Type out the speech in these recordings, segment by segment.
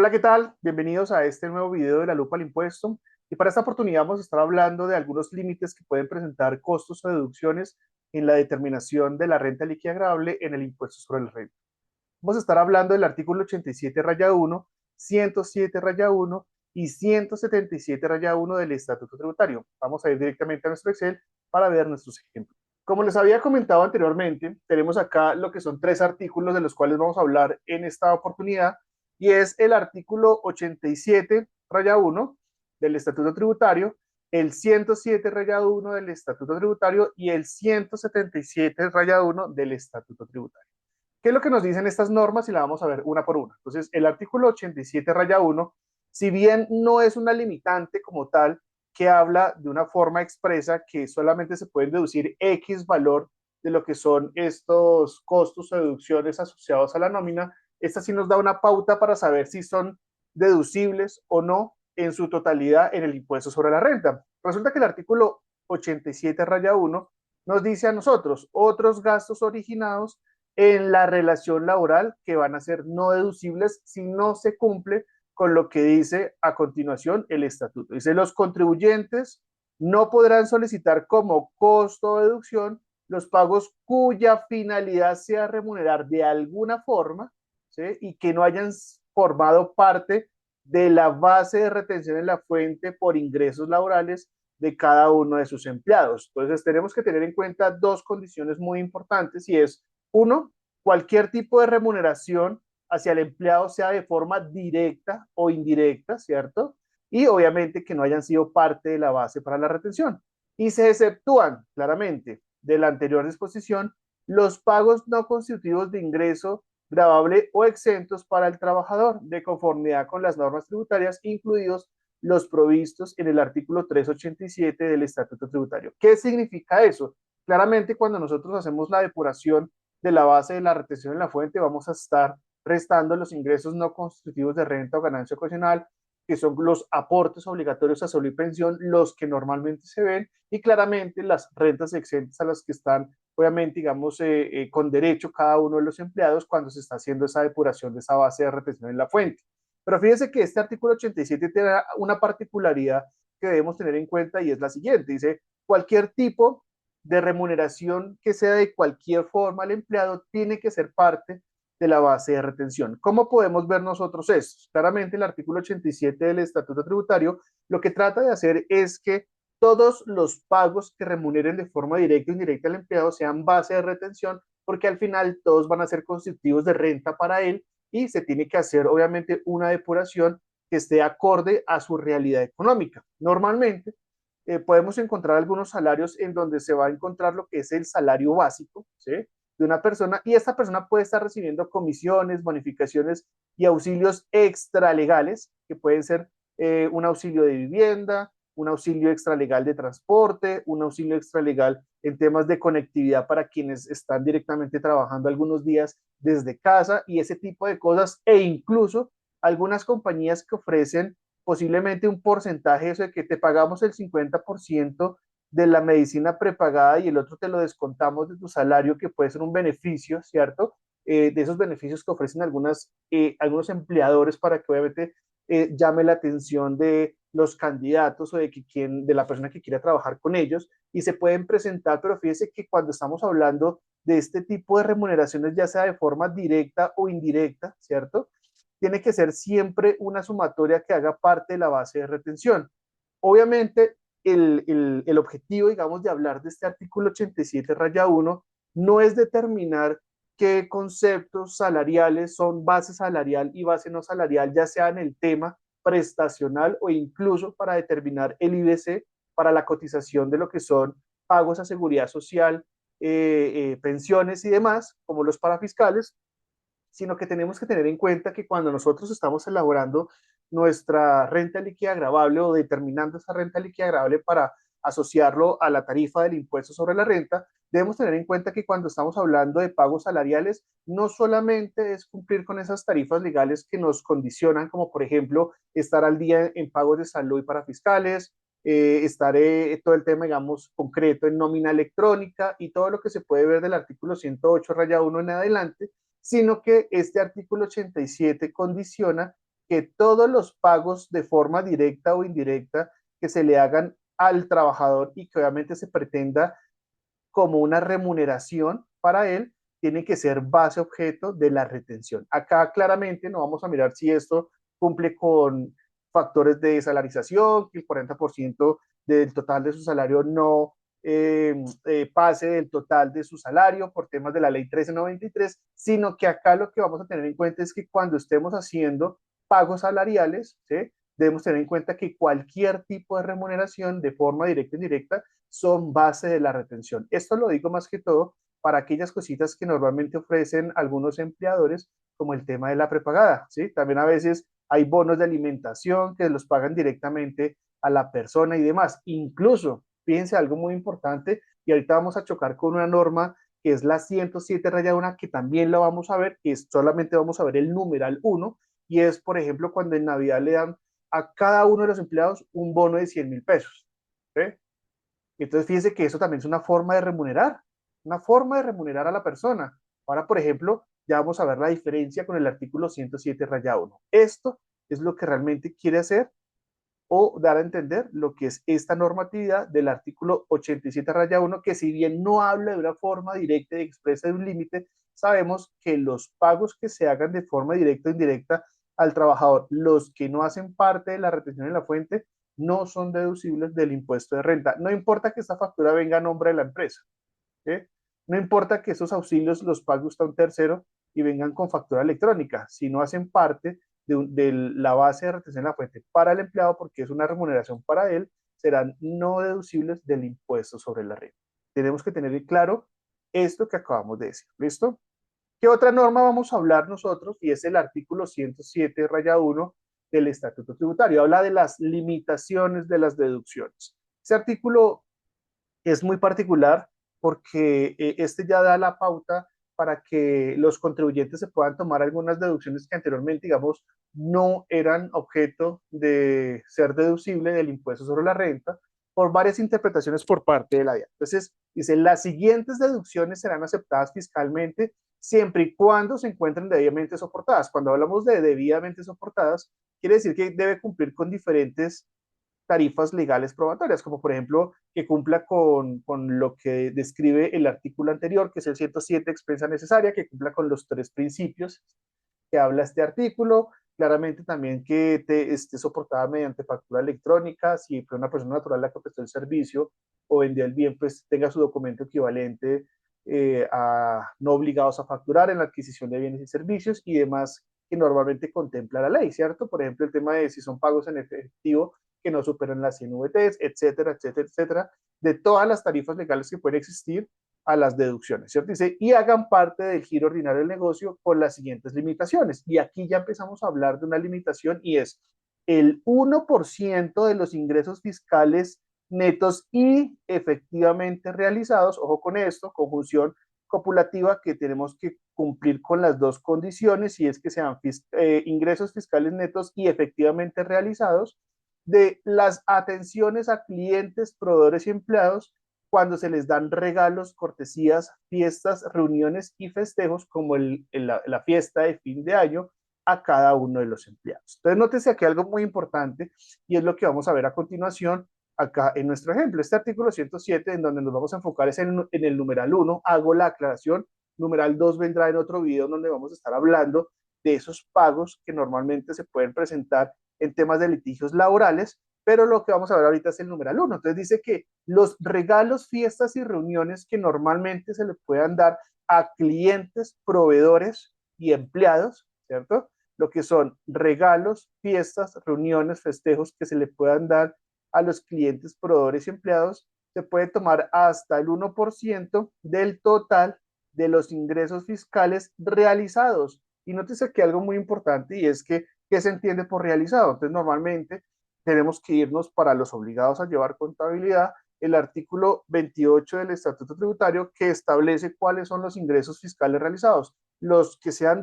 Hola, ¿qué tal? Bienvenidos a este nuevo video de la lupa al impuesto. Y para esta oportunidad vamos a estar hablando de algunos límites que pueden presentar costos o deducciones en la determinación de la renta líquida agravable en el impuesto sobre la renta. Vamos a estar hablando del artículo 87 raya 1, 107 raya 1 y 177 raya 1 del Estatuto Tributario. Vamos a ir directamente a nuestro Excel para ver nuestros ejemplos. Como les había comentado anteriormente, tenemos acá lo que son tres artículos de los cuales vamos a hablar en esta oportunidad, y es el artículo 87 raya 1 del Estatuto Tributario, el 107 raya 1 del Estatuto Tributario y el 177 raya 1 del Estatuto Tributario. ¿Qué es lo que nos dicen estas normas? Y la vamos a ver una por una. Entonces, el artículo 87 raya 1, si bien no es una limitante como tal, que habla de una forma expresa que solamente se pueden deducir X valor de lo que son estos costos o deducciones asociados a la nómina, esta sí nos da una pauta para saber si son deducibles o no en su totalidad en el impuesto sobre la renta. Resulta que el artículo 87 raya 1 nos dice a nosotros otros gastos originados en la relación laboral que van a ser no deducibles si no se cumple con lo que dice a continuación el estatuto. Dice, los contribuyentes no podrán solicitar como costo o deducción los pagos cuya finalidad sea remunerar de alguna forma, ¿sí? Y que no hayan formado parte de la base de retención en la fuente por ingresos laborales de cada uno de sus empleados. Entonces tenemos que tener en cuenta dos condiciones muy importantes, y es, uno, cualquier tipo de remuneración hacia el empleado, sea de forma directa o indirecta, ¿cierto? Y obviamente que no hayan sido parte de la base para la retención. Y se exceptúan claramente de la anterior disposición los pagos no constitutivos de ingreso gravable o exentos para el trabajador, de conformidad con las normas tributarias, incluidos los provistos en el artículo 387 del Estatuto Tributario. ¿Qué significa eso? Claramente, cuando nosotros hacemos la depuración de la base de la retención en la fuente, vamos a estar restando los ingresos no constitutivos de renta o ganancia ocasional, que son los aportes obligatorios a salud y pensión, los que normalmente se ven, y claramente las rentas exentas a las que están, obviamente, digamos, con derecho cada uno de los empleados cuando se está haciendo esa depuración de esa base de retención en la fuente. Pero fíjense que este artículo 87 tiene una particularidad que debemos tener en cuenta, y es la siguiente. Dice, cualquier tipo de remuneración que sea de cualquier forma al empleado tiene que ser parte de la base de retención. ¿Cómo podemos ver nosotros esto? Claramente el artículo 87 del Estatuto Tributario lo que trata de hacer es que todos los pagos que remuneren de forma directa o indirecta al empleado sean base de retención, porque al final todos van a ser constitutivos de renta para él, y se tiene que hacer obviamente una depuración que esté acorde a su realidad económica. Normalmente podemos encontrar algunos salarios en donde se va a encontrar lo que es el salario básico, ¿sí? De una persona, y esta persona puede estar recibiendo comisiones, bonificaciones y auxilios extralegales, que pueden ser un auxilio de vivienda, un auxilio extralegal de transporte, un auxilio extralegal en temas de conectividad para quienes están directamente trabajando algunos días desde casa y ese tipo de cosas, e incluso algunas compañías que ofrecen posiblemente un porcentaje, eso de que te pagamos el 50% de la medicina prepagada y el otro te lo descontamos de tu salario, que puede ser un beneficio, ¿cierto? De esos beneficios que ofrecen algunos empleadores para que obviamente llame la atención de los candidatos o de la persona que quiera trabajar con ellos, y se pueden presentar, pero fíjese que cuando estamos hablando de este tipo de remuneraciones, ya sea de forma directa o indirecta, ¿cierto? Tiene que ser siempre una sumatoria que haga parte de la base de retención. Obviamente, el objetivo, digamos, de hablar de este artículo 87 raya 1 no es determinar qué conceptos salariales son base salarial y base no salarial, ya sea en el tema prestacional o incluso para determinar el IBC para la cotización de lo que son pagos a seguridad social, pensiones y demás, como los parafiscales, sino que tenemos que tener en cuenta que cuando nosotros estamos elaborando nuestra renta líquida agravable o determinando esa renta líquida agravable para asociarlo a la tarifa del impuesto sobre la renta, debemos tener en cuenta que cuando estamos hablando de pagos salariales, no solamente es cumplir con esas tarifas legales que nos condicionan, como por ejemplo estar al día en pagos de salud y para fiscales, estar todo el tema, digamos, concreto en nómina electrónica y todo lo que se puede ver del artículo 108 raya 1 en adelante, sino que este artículo 87 condiciona que todos los pagos de forma directa o indirecta que se le hagan al trabajador y que obviamente se pretenda como una remuneración para él, tiene que ser base objeto de la retención. Acá claramente no vamos a mirar si esto cumple con factores de salarización, que el 40% del total de su salario no pase del total de su salario por temas de la ley 1393, sino que acá lo que vamos a tener en cuenta es que cuando estemos haciendo pagos salariales, ¿sí? Debemos tener en cuenta que cualquier tipo de remuneración de forma directa o indirecta son base de la retención. Esto lo digo más que todo para aquellas cositas que normalmente ofrecen algunos empleadores, como el tema de la prepagada, ¿sí? También a veces hay bonos de alimentación que los pagan directamente a la persona y demás. Incluso, fíjense algo muy importante, y ahorita vamos a chocar con una norma que es la 107 raya 1, que también la vamos a ver, que es, solamente vamos a ver el numeral 1, y es, por ejemplo, cuando en Navidad le dan a cada uno de los empleados un bono de 100.000 pesos. ¿Sí? Entonces, fíjense que eso también es una forma de remunerar a la persona. Ahora, por ejemplo, ya vamos a ver la diferencia con el artículo 107 raya 1. Esto es lo que realmente quiere hacer o dar a entender lo que es esta normatividad del artículo 87 raya 1, que si bien no habla de una forma directa y expresa de un límite, sabemos que los pagos que se hagan de forma directa o indirecta al trabajador, los que no hacen parte de la retención en la fuente, no son deducibles del impuesto de renta. No importa que esta factura venga a nombre de la empresa, ¿sí? No importa que esos auxilios los pague usted a un tercero y vengan con factura electrónica, si no hacen parte de la base de retención en la fuente para el empleado, porque es una remuneración para él, serán no deducibles del impuesto sobre la renta. Tenemos que tener claro esto que acabamos de decir. ¿Listo? ¿Qué otra norma vamos a hablar nosotros? Y es el artículo 107 raya 1 del Estatuto Tributario. Habla de las limitaciones de las deducciones. Ese artículo es muy particular porque este ya da la pauta para que los contribuyentes se puedan tomar algunas deducciones que anteriormente, digamos, no eran objeto de ser deducible del impuesto sobre la renta por varias interpretaciones por parte de la DIAN. Entonces, dice, las siguientes deducciones serán aceptadas fiscalmente siempre y cuando se encuentren debidamente soportadas. Cuando hablamos de debidamente soportadas, quiere decir que debe cumplir con diferentes tarifas legales probatorias, como por ejemplo que cumpla con lo que describe el artículo anterior, que es el 107, expensa necesaria, que cumpla con los tres principios que habla este artículo, claramente también que esté soportada mediante factura electrónica, si fue una persona natural la que prestó el servicio o vendió el bien, pues tenga su documento equivalente a no obligados a facturar en la adquisición de bienes y servicios y demás que normalmente contempla la ley, ¿cierto? Por ejemplo, el tema de si son pagos en efectivo que no superan las 100 VTs, etcétera, etcétera, etcétera, de todas las tarifas legales que pueden existir a las deducciones, ¿cierto? Dice, y hagan parte del giro ordinario del negocio con las siguientes limitaciones. Y aquí ya empezamos a hablar de una limitación y es el 1% de los ingresos fiscales netos y efectivamente realizados, ojo con esto, conjunción copulativa, que tenemos que cumplir con las dos condiciones y es que sean ingresos fiscales netos y efectivamente realizados de las atenciones a clientes, proveedores y empleados cuando se les dan regalos, cortesías, fiestas, reuniones y festejos como la fiesta de fin de año a cada uno de los empleados. Entonces, nótese aquí algo muy importante y es lo que vamos a ver a continuación acá en nuestro ejemplo. Este artículo 107, en donde nos vamos a enfocar es en el numeral 1, hago la aclaración, numeral 2 vendrá en otro video donde vamos a estar hablando de esos pagos que normalmente se pueden presentar en temas de litigios laborales, pero lo que vamos a ver ahorita es el numeral 1. Entonces dice que los regalos, fiestas y reuniones que normalmente se le puedan dar a clientes, proveedores y empleados, ¿cierto? Lo que son regalos, fiestas, reuniones, festejos que se le puedan dar a los clientes, proveedores y empleados, se puede tomar hasta el 1% del total de los ingresos fiscales realizados. Y nótese aquí algo muy importante y es que, ¿qué se entiende por realizado? Entonces, normalmente tenemos que irnos para los obligados a llevar contabilidad, el artículo 28 del Estatuto Tributario que establece cuáles son los ingresos fiscales realizados. Los que sean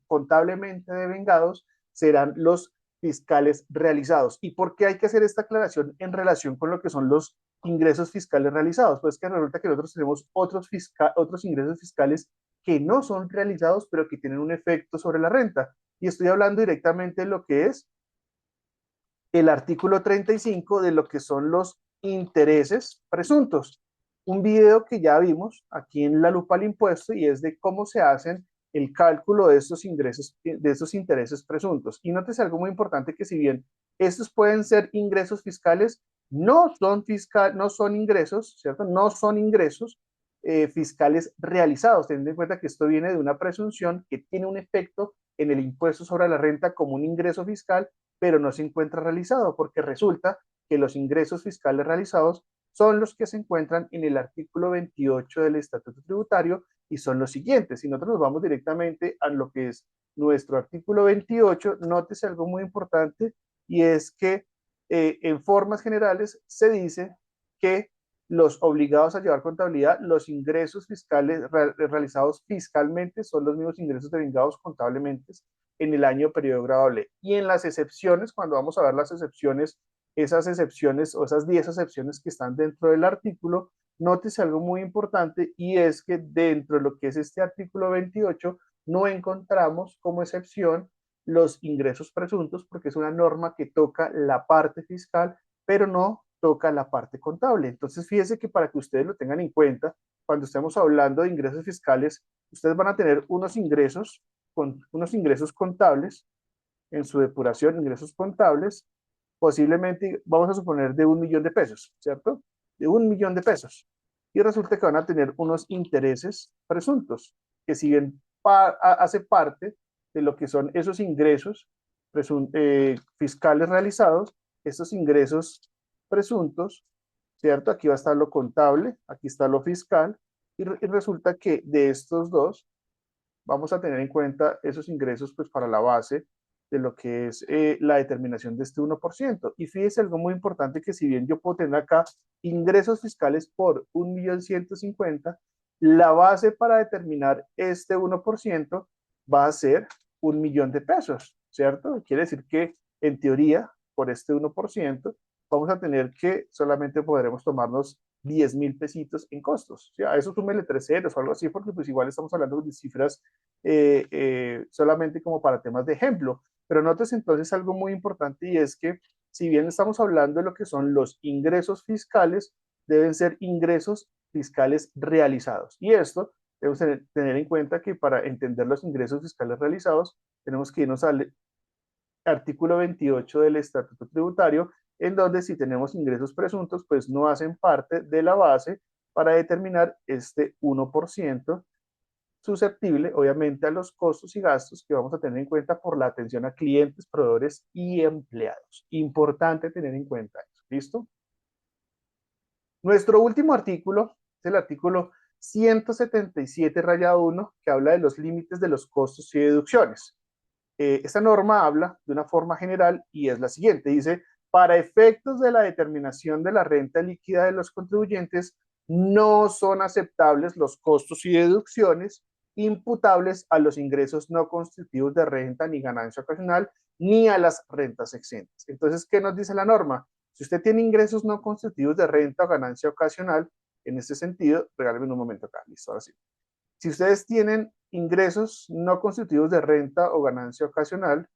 contablemente devengados serán los fiscales realizados. ¿Y por qué hay que hacer esta aclaración en relación con lo que son los ingresos fiscales realizados? Pues que resulta que nosotros tenemos otros ingresos fiscales que no son realizados, pero que tienen un efecto sobre la renta. y estoy hablando directamente de lo que es el artículo 35 de lo que son los intereses presuntos. Un video que ya vimos aquí en La Lupa al Impuesto y es de cómo se hacen el cálculo de estos ingresos, de estos intereses presuntos. Y nótese algo muy importante que si bien estos pueden ser ingresos fiscales, no son ingresos, ¿cierto? No son ingresos fiscales realizados, teniendo en cuenta que esto viene de una presunción que tiene un efecto en el impuesto sobre la renta como un ingreso fiscal, pero no se encuentra realizado, porque resulta que los ingresos fiscales realizados son los que se encuentran en el artículo 28 del Estatuto Tributario y son los siguientes. Si nosotros nos vamos directamente a lo que es nuestro artículo 28, nótese algo muy importante y es que en formas generales se dice que los obligados a llevar contabilidad, los ingresos fiscales realizados fiscalmente son los mismos ingresos devengados contablemente en el año periodo gravable. Y en las excepciones, cuando vamos a ver las excepciones, esas excepciones o esas 10 excepciones que están dentro del artículo, nótese algo muy importante y es que dentro de lo que es este artículo 28 no encontramos como excepción los ingresos presuntos porque es una norma que toca la parte fiscal, pero no toca la parte contable. Entonces, fíjese que para que ustedes lo tengan en cuenta, cuando estemos hablando de ingresos fiscales, ustedes van a tener unos ingresos contables en su depuración, ingresos contables, posiblemente, vamos a suponer, de 1 millón de pesos, ¿cierto? De 1 millón de pesos. Y resulta que van a tener unos intereses presuntos, que si bien hace parte de lo que son esos ingresos fiscales realizados, estos ingresos presuntos, ¿cierto? Aquí va a estar lo contable, aquí está lo fiscal, y resulta que de estos dos vamos a tener en cuenta esos ingresos pues para la base de lo que es la determinación de este 1%. Y fíjese algo muy importante que si bien yo puedo tener acá ingresos fiscales por 1.150.000, la base para determinar este 1% va a ser 1 millón de pesos, ¿cierto? Quiere decir que en teoría, por este 1%, vamos a tener que solamente podremos tomarnos 10.000 pesitos en costos. O sea, a eso súmele 3 ceros o algo así, porque pues igual estamos hablando de cifras solamente como para temas de ejemplo. Pero notes entonces algo muy importante y es que si bien estamos hablando de lo que son los ingresos fiscales, deben ser ingresos fiscales realizados. Y esto debemos tener en cuenta que para entender los ingresos fiscales realizados, tenemos que irnos al artículo 28 del Estatuto Tributario, en donde si tenemos ingresos presuntos, pues no hacen parte de la base para determinar este 1% susceptible, obviamente, a los costos y gastos que vamos a tener en cuenta por la atención a clientes, proveedores y empleados. Importante tener en cuenta eso. ¿Listo? Nuestro último artículo es el artículo 177-1, que habla de los límites de los costos y deducciones. Esta norma habla de una forma general y es la siguiente. Dice, para efectos de la determinación de la renta líquida de los contribuyentes, no son aceptables los costos y deducciones imputables a los ingresos no constitutivos de renta ni ganancia ocasional, ni a las rentas exentas. Entonces, ¿qué nos dice la norma? Si usted tiene ingresos no constitutivos de renta o ganancia ocasional, en este sentido, regálame un momento acá, listo, ahora sí. Si ustedes tienen ingresos no constitutivos de renta o ganancia ocasional,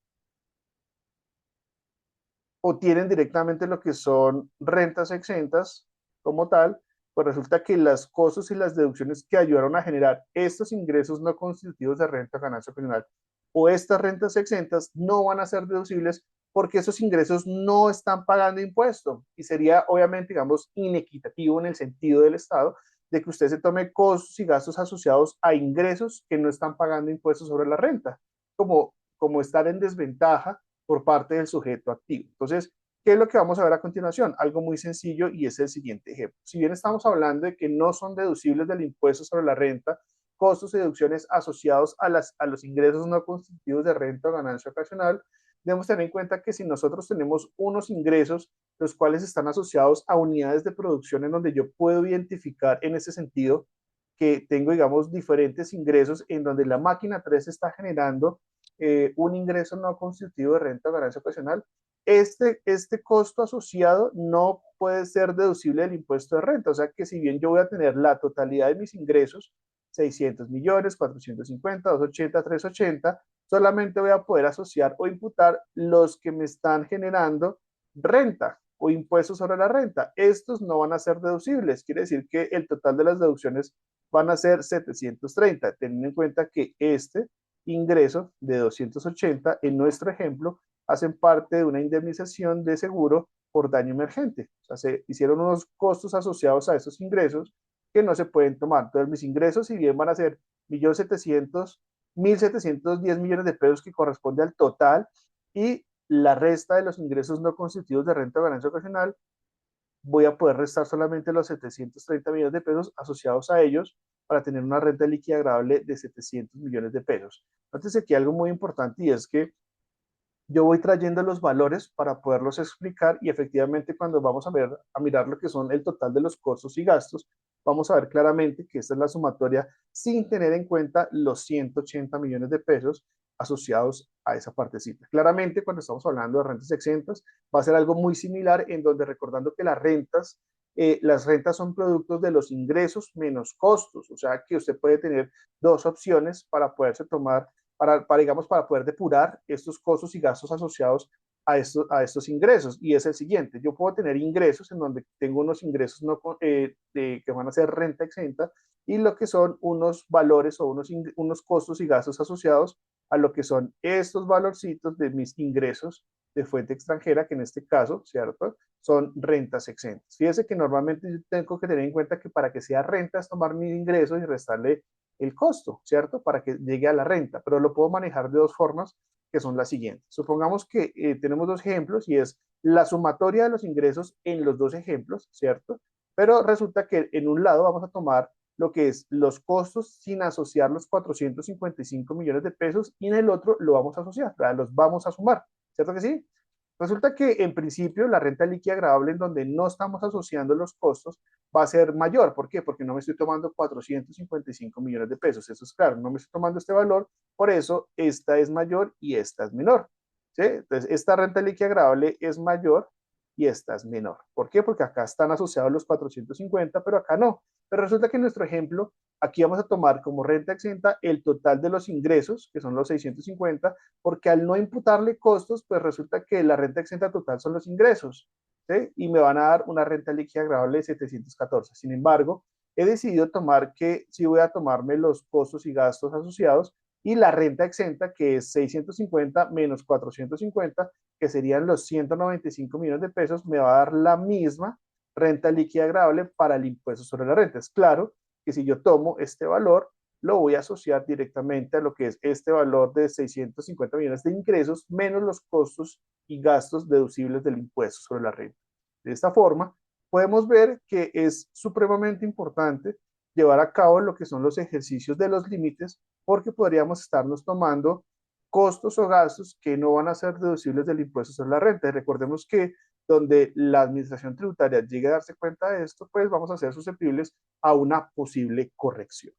o tienen directamente lo que son rentas exentas como tal, pues resulta que los costos y las deducciones que ayudaron a generar estos ingresos no constitutivos de renta o ganancia ocasional o estas rentas exentas no van a ser deducibles porque esos ingresos no están pagando impuesto y sería obviamente, digamos, inequitativo en el sentido del Estado de que usted se tome costos y gastos asociados a ingresos que no están pagando impuestos sobre la renta, como estar en desventaja por parte del sujeto activo. Entonces, ¿qué es lo que vamos a ver a continuación? Algo muy sencillo y es el siguiente ejemplo. Si bien estamos hablando de que no son deducibles del impuesto sobre la renta, costos y deducciones asociados a los ingresos no constitutivos de renta o ganancia ocasional, debemos tener en cuenta que si nosotros tenemos unos ingresos, los cuales están asociados a unidades de producción en donde yo puedo identificar en ese sentido que tengo, digamos, diferentes ingresos en donde la máquina 3 está generando un ingreso no constitutivo de renta o ganancia ocasional, este costo asociado no puede ser deducible del impuesto de renta. O sea que si bien yo voy a tener la totalidad de mis ingresos, 600 millones, 450, 280, 380, solamente voy a poder asociar o imputar los que me están generando renta o impuestos sobre la renta. Estos no van a ser deducibles, quiere decir que el total de las deducciones van a ser 730, teniendo en cuenta que este ingreso de 280 en nuestro ejemplo hacen parte de una indemnización de seguro por daño emergente. O sea, se hicieron unos costos asociados a estos ingresos que no se pueden tomar. Entonces, mis ingresos, si bien van a ser 1.710 millones de pesos que corresponde al total y la resta de los ingresos no constitutivos de renta o ganancia ocasional, voy a poder restar solamente los 730 millones de pesos asociados a ellos para tener una renta líquida agradable de 700 millones de pesos. Entonces, aquí algo muy importante y es que yo voy trayendo los valores para poderlos explicar y efectivamente cuando vamos a mirar lo que son el total de los costos y gastos, vamos a ver claramente que esta es la sumatoria sin tener en cuenta los 180 millones de pesos asociados a esa partecita. Claramente cuando estamos hablando de rentas exentas va a ser algo muy similar en donde recordando que las rentas son productos de los ingresos menos costos, o sea que usted puede tener dos opciones para poderse tomar digamos, para poder depurar estos costos y gastos asociados a estos ingresos. Y es el siguiente, yo puedo tener ingresos en donde tengo unos ingresos que van a ser renta exenta y lo que son unos valores o unos costos y gastos asociados a lo que son estos valorcitos de mis ingresos de fuente extranjera, que en este caso, ¿cierto? Son rentas exentas. Fíjese que normalmente yo tengo que tener en cuenta que para que sea renta es tomar mis ingresos y restarle el costo, ¿cierto? Para que llegue a la renta, pero lo puedo manejar de dos formas que son las siguientes. Supongamos que tenemos dos ejemplos y es la sumatoria de los ingresos en los dos ejemplos, ¿cierto? Pero resulta que en un lado vamos a tomar lo que es los costos sin asociar los 455 millones de pesos y en el otro lo vamos a asociar, ¿verdad? Los vamos a sumar, ¿cierto que sí? Resulta que en principio la renta líquida agradable en donde no estamos asociando los costos va a ser mayor. ¿Por qué? Porque no me estoy tomando 455 millones de pesos. Eso es claro, no me estoy tomando este valor, por eso esta es mayor y esta es menor. ¿Sí? Entonces, esta renta líquida agradable es mayor y esta es menor. ¿Por qué? Porque acá están asociados los 450, pero acá no. Pero resulta que en nuestro ejemplo, aquí vamos a tomar como renta exenta el total de los ingresos, que son los 650, porque al no imputarle costos, pues resulta que la renta exenta total son los ingresos, ¿sí? Y me van a dar una renta líquida agradable de 714. Sin embargo, he decidido tomar que sí voy a tomarme los costos y gastos asociados y la renta exenta, que es 650 menos 450, que serían los 195 millones de pesos, me va a dar la misma renta líquida agradable para el impuesto sobre la renta. Es claro que si yo tomo este valor, lo voy a asociar directamente a lo que es este valor de 650 millones de ingresos menos los costos y gastos deducibles del impuesto sobre la renta. De esta forma, podemos ver que es supremamente importante llevar a cabo lo que son los ejercicios de los límites, porque podríamos estarnos tomando costos o gastos que no van a ser deducibles del impuesto sobre la renta. Y recordemos que donde la administración tributaria llegue a darse cuenta de esto, pues vamos a ser susceptibles a una posible corrección.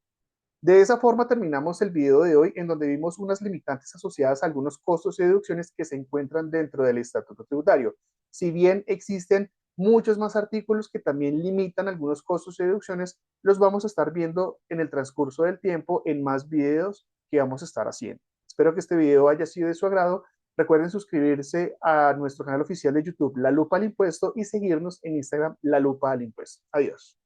De esa forma terminamos el video de hoy en donde vimos unas limitantes asociadas a algunos costos y deducciones que se encuentran dentro del estatuto tributario. Si bien existen muchos más artículos que también limitan algunos costos y deducciones, los vamos a estar viendo en el transcurso del tiempo en más videos que vamos a estar haciendo. Espero que este video haya sido de su agrado. Recuerden suscribirse a nuestro canal oficial de YouTube, La Lupa al Impuesto, y seguirnos en Instagram, La Lupa al Impuesto. Adiós.